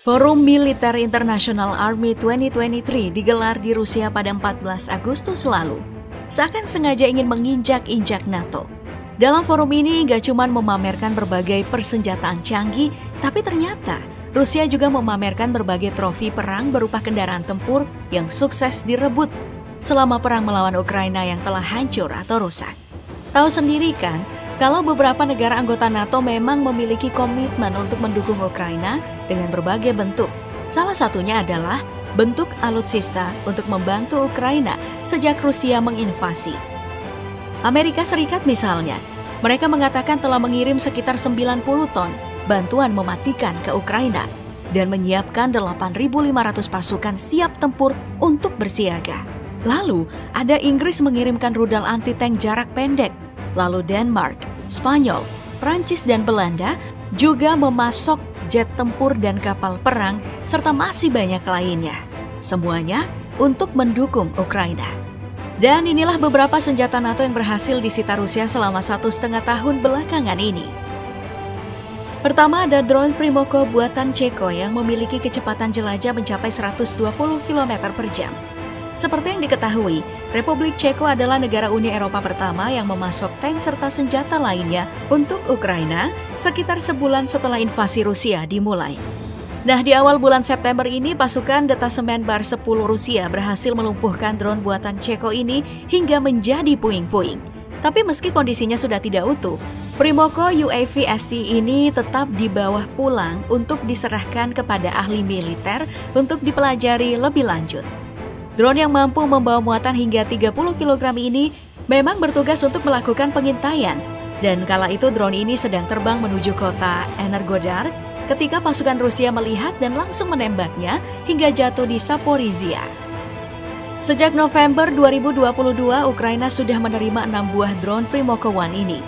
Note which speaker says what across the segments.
Speaker 1: Forum Militer International Army 2023 digelar di Rusia pada 14 Agustus lalu. Seakan sengaja ingin menginjak-injak NATO. Dalam forum ini gak cuma memamerkan berbagai persenjataan canggih, tapi ternyata Rusia juga memamerkan berbagai trofi perang berupa kendaraan tempur yang sukses direbut selama perang melawan Ukraina yang telah hancur atau rusak. Tahu sendiri kan, kalau beberapa negara anggota NATO memang memiliki komitmen untuk mendukung Ukraina dengan berbagai bentuk. Salah satunya adalah bentuk alutsista untuk membantu Ukraina sejak Rusia menginvasi. Amerika Serikat misalnya, mereka mengatakan telah mengirim sekitar 90 ton bantuan mematikan ke Ukraina dan menyiapkan 8.500 pasukan siap tempur untuk bersiaga. Lalu, ada Inggris mengirimkan rudal anti-tank jarak pendek. Lalu Denmark, Spanyol, Prancis dan Belanda juga memasok jet tempur dan kapal perang serta masih banyak lainnya. Semuanya untuk mendukung Ukraina. Dan inilah beberapa senjata NATO yang berhasil disita Rusia selama 1,5 tahun belakangan ini. Pertama ada drone Primoko buatan Ceko yang memiliki kecepatan jelajah mencapai 120 km per jam. Seperti yang diketahui, Republik Ceko adalah negara Uni Eropa pertama yang memasok tank serta senjata lainnya untuk Ukraina sekitar sebulan setelah invasi Rusia dimulai. Nah, di awal bulan September ini, pasukan detasemen Bar 10 Rusia berhasil melumpuhkan drone buatan Ceko ini hingga menjadi puing-puing. Tapi meski kondisinya sudah tidak utuh, Primoko UAV SC ini tetap dibawa pulang untuk diserahkan kepada ahli militer untuk dipelajari lebih lanjut. Drone yang mampu membawa muatan hingga 30 kg ini memang bertugas untuk melakukan pengintaian. Dan kala itu drone ini sedang terbang menuju kota Energodar ketika pasukan Rusia melihat dan langsung menembaknya hingga jatuh di Zaporizhia. Sejak November 2022, Ukraina sudah menerima 6 buah drone Primoko One ini.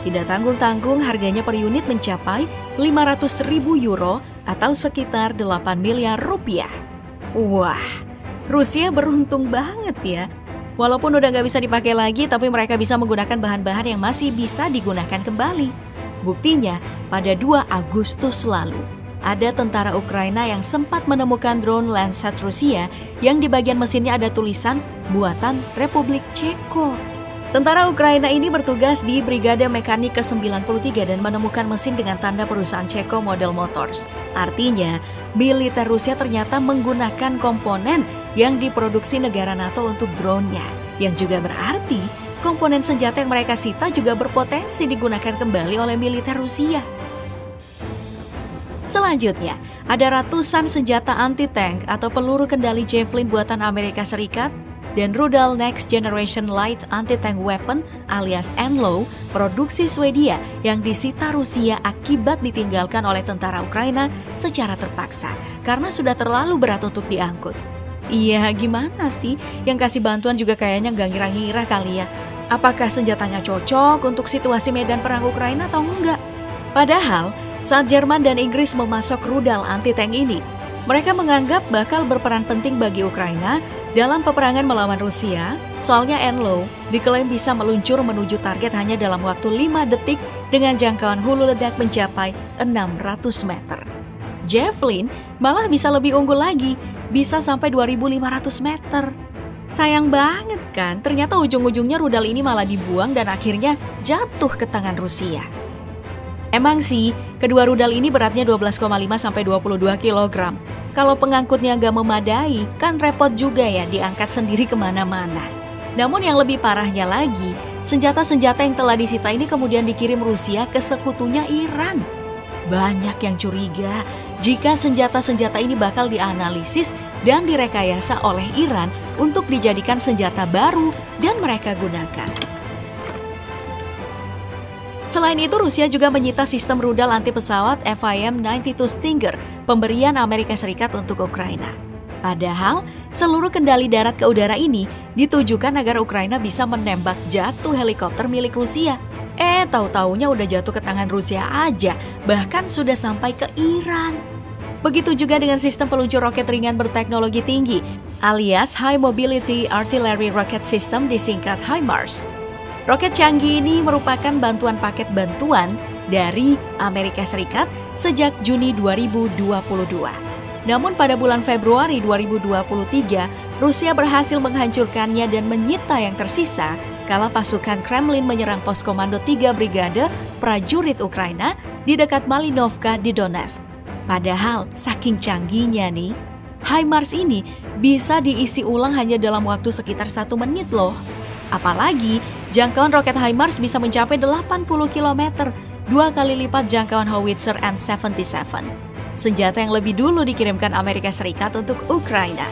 Speaker 1: Tidak tanggung-tanggung, harganya per unit mencapai 500.000 euro atau sekitar 8 miliar rupiah. Wah! Rusia beruntung banget ya. Walaupun udah gak bisa dipakai lagi, tapi mereka bisa menggunakan bahan-bahan yang masih bisa digunakan kembali. Buktinya, pada 2 Agustus lalu, ada tentara Ukraina yang sempat menemukan drone Lancet Rusia yang di bagian mesinnya ada tulisan buatan Republik Ceko. Tentara Ukraina ini bertugas di Brigade Mekanik ke-93 dan menemukan mesin dengan tanda perusahaan Ceko Model Motors. Artinya, militer Rusia ternyata menggunakan komponen yang diproduksi negara NATO untuk drone-nya. Yang juga berarti, komponen senjata yang mereka sita juga berpotensi digunakan kembali oleh militer Rusia. Selanjutnya, ada ratusan senjata anti-tank atau peluru kendali Javelin buatan Amerika Serikat dan rudal Next Generation Light Anti-Tank Weapon alias NLAW produksi Swedia yang disita Rusia akibat ditinggalkan oleh tentara Ukraina secara terpaksa karena sudah terlalu berat untuk diangkut. Iya, gimana sih? Yang kasih bantuan juga kayaknya nggak ngira-ngira kali ya. Apakah senjatanya cocok untuk situasi medan perang Ukraina atau enggak? Padahal, saat Jerman dan Inggris memasok rudal anti-tank ini, mereka menganggap bakal berperan penting bagi Ukraina dalam peperangan melawan Rusia. Soalnya NLAW diklaim bisa meluncur menuju target hanya dalam waktu 5 detik dengan jangkauan hulu ledak mencapai 600 meter. Javelin malah bisa lebih unggul lagi, bisa sampai 2.500 meter. Sayang banget kan, ternyata ujung-ujungnya rudal ini malah dibuang dan akhirnya jatuh ke tangan Rusia. Emang sih, kedua rudal ini beratnya 12,5 sampai 22 kg. Kalau pengangkutnya nggak memadai, kan repot juga ya diangkat sendiri kemana-mana. Namun yang lebih parahnya lagi, senjata-senjata yang telah disita ini kemudian dikirim Rusia ke sekutunya Iran. Banyak yang curiga jika senjata-senjata ini bakal dianalisis dan direkayasa oleh Iran untuk dijadikan senjata baru dan mereka gunakan. Selain itu, Rusia juga menyita sistem rudal anti pesawat FIM-92 Stinger pemberian Amerika Serikat untuk Ukraina. Padahal, seluruh kendali darat ke udara ini ditujukan agar Ukraina bisa menembak jatuh helikopter milik Rusia. Tahu-taunya udah jatuh ke tangan Rusia aja, bahkan sudah sampai ke Iran. Begitu juga dengan sistem peluncur roket ringan berteknologi tinggi, alias High Mobility Artillery Rocket System disingkat HIMARS. Roket canggih ini merupakan bantuan paket bantuan dari Amerika Serikat sejak Juni 2022. Namun pada bulan Februari 2023, Rusia berhasil menghancurkannya dan menyita yang tersisa kala pasukan Kremlin menyerang pos komando 3 Brigade prajurit Ukraina di dekat Malinovka di Donetsk. Padahal saking canggihnya nih, HIMARS ini bisa diisi ulang hanya dalam waktu sekitar 1 menit loh. Apalagi jangkauan roket HIMARS bisa mencapai 80 km, 2 kali lipat jangkauan howitzer M77. Senjata yang lebih dulu dikirimkan Amerika Serikat untuk Ukraina.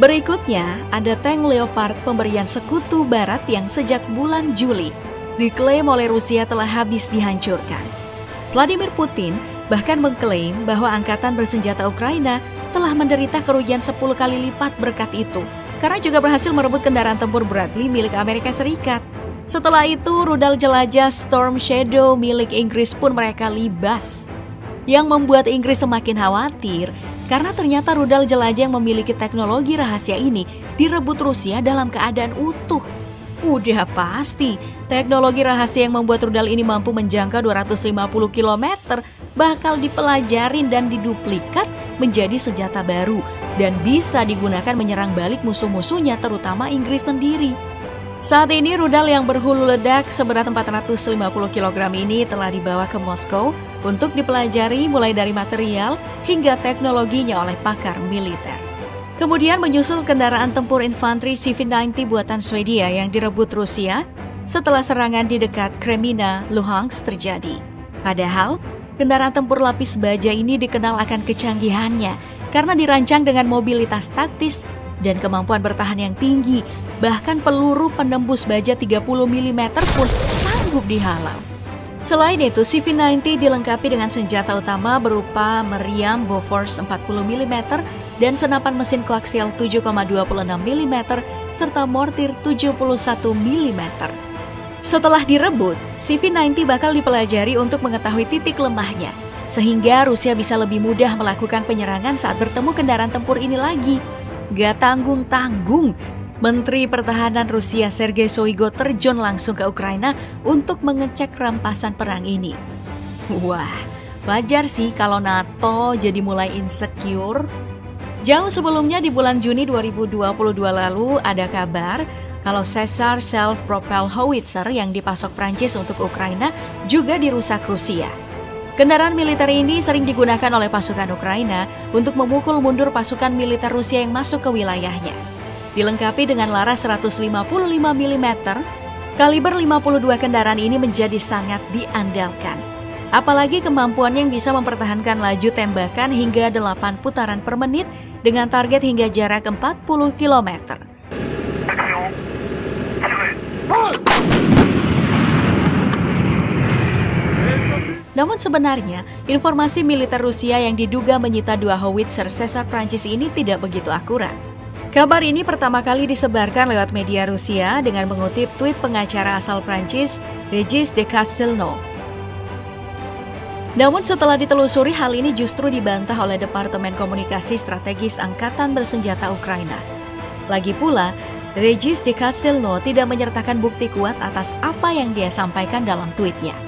Speaker 1: Berikutnya, ada tank Leopard pemberian Sekutu Barat yang sejak bulan Juli diklaim oleh Rusia telah habis dihancurkan. Vladimir Putin bahkan mengklaim bahwa angkatan bersenjata Ukraina telah menderita kerugian 10 kali lipat berkat itu, karena juga berhasil merebut kendaraan tempur Bradley milik Amerika Serikat. Setelah itu, rudal jelajah Storm Shadow milik Inggris pun mereka libas. Yang membuat Inggris semakin khawatir karena ternyata rudal jelajah yang memiliki teknologi rahasia ini direbut Rusia dalam keadaan utuh. Udah pasti, teknologi rahasia yang membuat rudal ini mampu menjangkau 250 km bakal dipelajarin dan diduplikat menjadi senjata baru dan bisa digunakan menyerang balik musuh-musuhnya, terutama Inggris sendiri. Saat ini rudal yang berhulu ledak seberat 450 kg ini telah dibawa ke Moskow untuk dipelajari mulai dari material hingga teknologinya oleh pakar militer. Kemudian menyusul kendaraan tempur infanteri CV-90 buatan Swedia yang direbut Rusia setelah serangan di dekat Kremina, Luhansk terjadi. Padahal, kendaraan tempur lapis baja ini dikenal akan kecanggihannya karena dirancang dengan mobilitas taktis dan kemampuan bertahan yang tinggi, bahkan peluru penembus baja 30 mm pun sanggup dihalau. Selain itu, CV-90 dilengkapi dengan senjata utama berupa meriam Bofors 40 mm dan senapan mesin koaksial 7,26 mm serta mortir 71 mm. Setelah direbut, CV-90 bakal dipelajari untuk mengetahui titik lemahnya, sehingga Rusia bisa lebih mudah melakukan penyerangan saat bertemu kendaraan tempur ini lagi. Gak tanggung-tanggung, Menteri Pertahanan Rusia Sergei Shoigu terjun langsung ke Ukraina untuk mengecek rampasan perang ini. Wah, wajar sih kalau NATO jadi mulai insecure. Jauh sebelumnya di bulan Juni 2022 lalu ada kabar kalau Caesar Self-Propelled Howitzer yang dipasok Prancis untuk Ukraina juga dirusak Rusia. Kendaraan militer ini sering digunakan oleh pasukan Ukraina untuk memukul mundur pasukan militer Rusia yang masuk ke wilayahnya. Dilengkapi dengan laras 155 mm, kaliber 52 kendaraan ini menjadi sangat diandalkan. Apalagi kemampuannya yang bisa mempertahankan laju tembakan hingga 8 putaran per menit dengan target hingga jarak 40 km. Namun sebenarnya, informasi militer Rusia yang diduga menyita 2 howitzer Caesar Prancis ini tidak begitu akurat. Kabar ini pertama kali disebarkan lewat media Rusia dengan mengutip tweet pengacara asal Prancis, Régis de Castelnau. Namun setelah ditelusuri, hal ini justru dibantah oleh Departemen Komunikasi Strategis Angkatan Bersenjata Ukraina. Lagi pula, Régis de Castelnau tidak menyertakan bukti kuat atas apa yang dia sampaikan dalam tweetnya.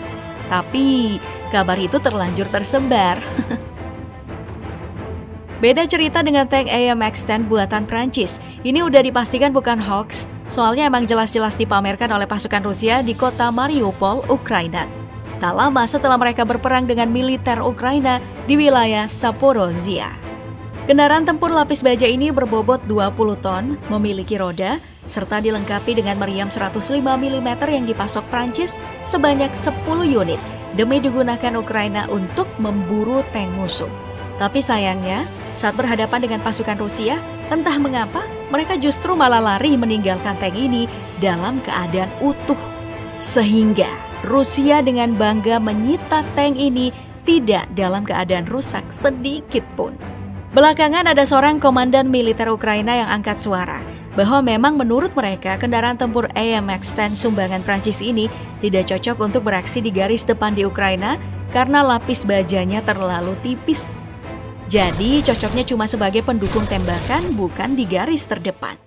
Speaker 1: Tapi, kabar itu terlanjur tersebar. Beda cerita dengan tank AMX-10 buatan Prancis. Ini udah dipastikan bukan hoax, soalnya emang jelas-jelas dipamerkan oleh pasukan Rusia di kota Mariupol, Ukraina. Tak lama setelah mereka berperang dengan militer Ukraina di wilayah Zaporozhia. Kendaraan tempur lapis baja ini berbobot 20 ton, memiliki roda, serta dilengkapi dengan meriam 105 mm yang dipasok Prancis sebanyak 10 unit demi digunakan Ukraina untuk memburu tank musuh. Tapi sayangnya, saat berhadapan dengan pasukan Rusia, entah mengapa mereka justru malah lari meninggalkan tank ini dalam keadaan utuh. Sehingga Rusia dengan bangga menyita tank ini tidak dalam keadaan rusak sedikit pun. Belakangan ada seorang komandan militer Ukraina yang angkat suara bahwa memang menurut mereka kendaraan tempur AMX-10 sumbangan Prancis ini tidak cocok untuk beraksi di garis depan di Ukraina karena lapis bajanya terlalu tipis. Jadi cocoknya cuma sebagai pendukung tembakan, bukan di garis terdepan.